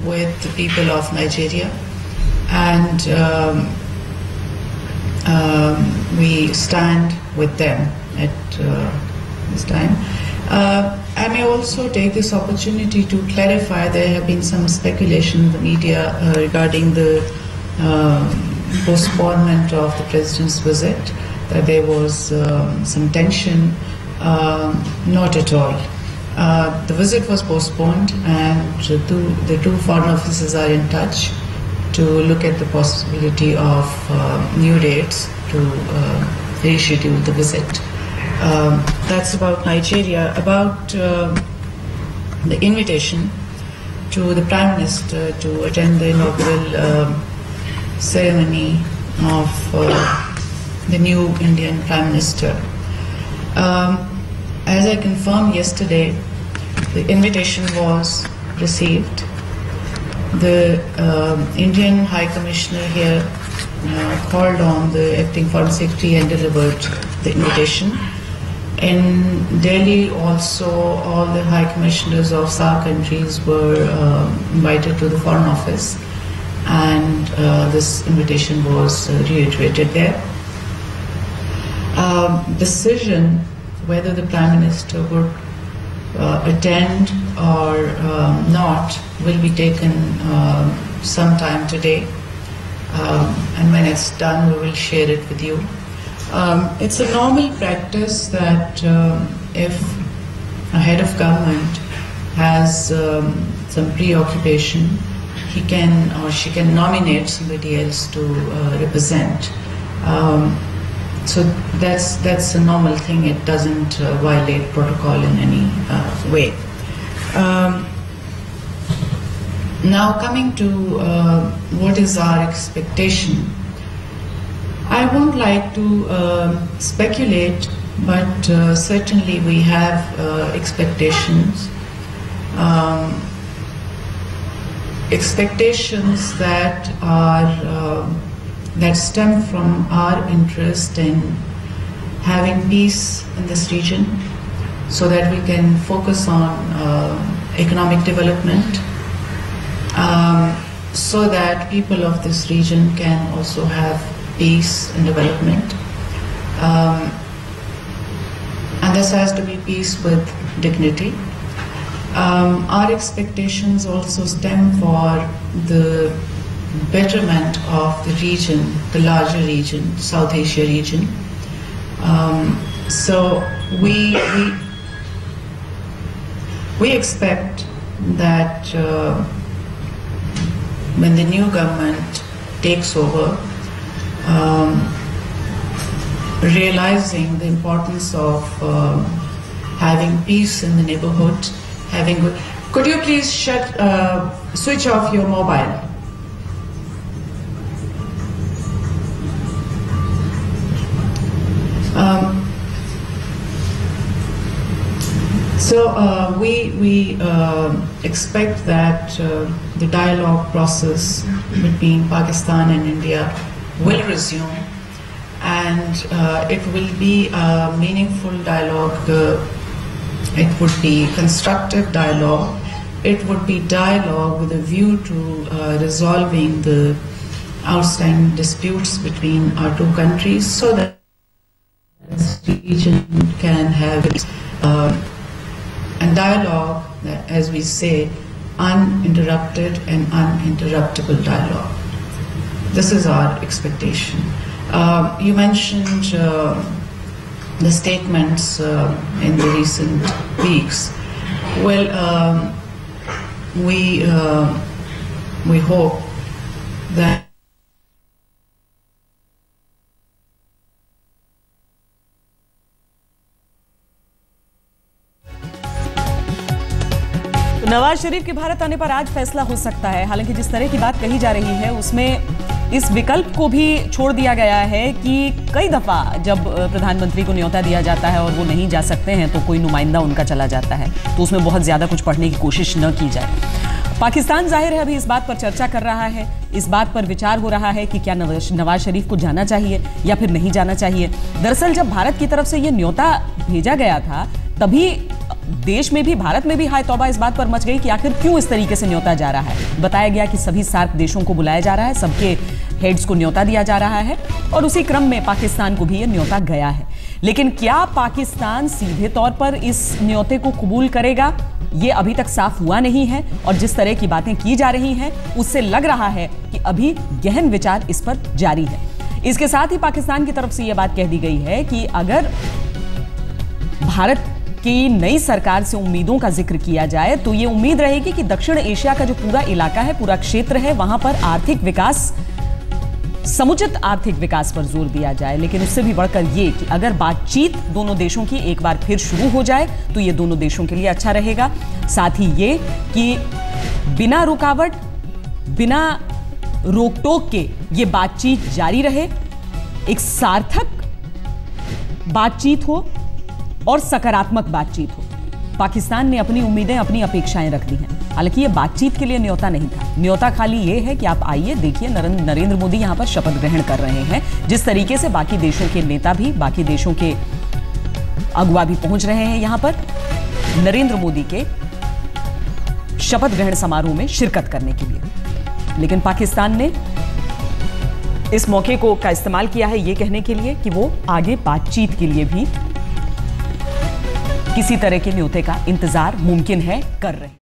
with the people of Nigeria, and we stand with them at this time. I may also take this opportunity to clarify there have been some speculation in the media regarding the postponement of the President's visit, that there was some tension. Not at all. The visit was postponed, and the two foreign officers are in touch to look at the possibility of new dates to reschedule the visit. That's about Nigeria. About the invitation to the Prime Minister to attend the inaugural ceremony of the new Indian Prime Minister. As I confirmed yesterday, the invitation was received. The Indian High Commissioner here called on the acting Foreign Secretary and delivered the invitation. In Delhi also, all the High Commissioners of SAARC countries were invited to the Foreign Office, and this invitation was reiterated there. Decision whether the Prime Minister would attend or not will be taken sometime today, and when it's done we will share it with you. It's a normal practice that if a head of government has some preoccupation, he can or she can nominate somebody else to represent. So that's a normal thing. It doesn't violate protocol in any way. Now coming to what is our expectation. I won't like to speculate, but certainly we have expectations. Expectations that are that stem from our interest in having peace in this region, so that we can focus on economic development, so that people of this region can also have peace and development. And this has to be peace with dignity. Our expectations also stem for the betterment of the region, the larger region, South Asia region. So we expect that when the new government takes over, realizing the importance of having peace in the neighborhood, having good. Could you please switch off your mobile? So we expect that the dialogue process between Pakistan and India will resume, and it will be a meaningful dialogue. It would be constructive dialogue. It would be dialogue with a view to resolving the outstanding disputes between our two countries, so that this region can have a dialogue, as we say, uninterrupted and uninterruptible dialogue. This is our expectation. You mentioned the statements in the recent weeks. Well, we hope that Nawaz Sharif के भारत आने पर आज फैसला हो सकता है। हालांकि जिस तरह की बात कही जा रही है उसमें इस विकल्प को भी छोड़ दिया गया है कि कई दफा जब प्रधानमंत्री को न्योता दिया जाता है और वो नहीं जा सकते हैं तो कोई नुमाइंदा उनका चला जाता है, तो उसमें बहुत ज्यादा कुछ पढ़ने की कोशिश न की जाए। पाकिस्तान जाहिर है अभी इस बात पर चर्चा कर रहा है, इस बात पर विचार हो रहा है कि क्या नवाज शरीफ को जाना चाहिए या फिर नहीं जाना चाहिए। दरअसल जब भारत की तरफ से ये न्योता भेजा गया था तभी देश में भी, भारत में भी हाय तौबा इस बात पर मच गई कि आखिर क्यों इस तरीके से न्योता जा रहा है। बताया गया कि सभी सार्क देशों को बुलाया जा रहा है, सबके हेड्स को न्योता दिया जा रहा है और उसी क्रम में पाकिस्तान को भी यह न्योता गया है। लेकिन क्या पाकिस्तान सीधे तौर पर इस न्योते को कबूल करेगा, ये अभी तक साफ हुआ नहीं है और जिस तरह की बातें की जा रही हैं उससे लग रहा है कि अभी गहन विचार इस पर जारी है। इसके साथ ही पाकिस्तान की तरफ से यह बात कह दी गई है कि अगर भारत की नई सरकार से उम्मीदों का जिक्र किया जाए तो यह उम्मीद रहेगी कि दक्षिण एशिया का जो पूरा इलाका है, पूरा क्षेत्र है, वहां पर आर्थिक विकास, समुचित आर्थिक विकास पर जोर दिया जाए। लेकिन उससे भी बढ़कर यह कि अगर बातचीत दोनों देशों की एक बार फिर शुरू हो जाए तो यह दोनों देशों के लिए अच्छा रहेगा। साथ ही ये कि बिना रुकावट, बिना रोक टोक के ये बातचीत जारी रहे, एक सार्थक बातचीत हो और सकारात्मक बातचीत हो। पाकिस्तान ने अपनी उम्मीदें, अपनी अपेक्षाएं रख दी हैं। हालांकि ये बातचीत के लिए न्योता नहीं था। न्योता खाली ये है कि आप आइए, देखिए नरेंद्र मोदी यहां पर शपथ ग्रहण कर रहे हैं। जिस तरीके से बाकी देशों के नेता भी, बाकी देशों के अगुवा भी पहुंच रहे हैं यहां पर नरेंद्र मोदी के शपथ ग्रहण समारोह में शिरकत करने के लिए। लेकिन पाकिस्तान ने इस मौके का इस्तेमाल किया है ये कहने के लिए कि वो आगे बातचीत के लिए भी किसी तरह के न्योते का इंतजार मुमकिन है कर रहे हैं।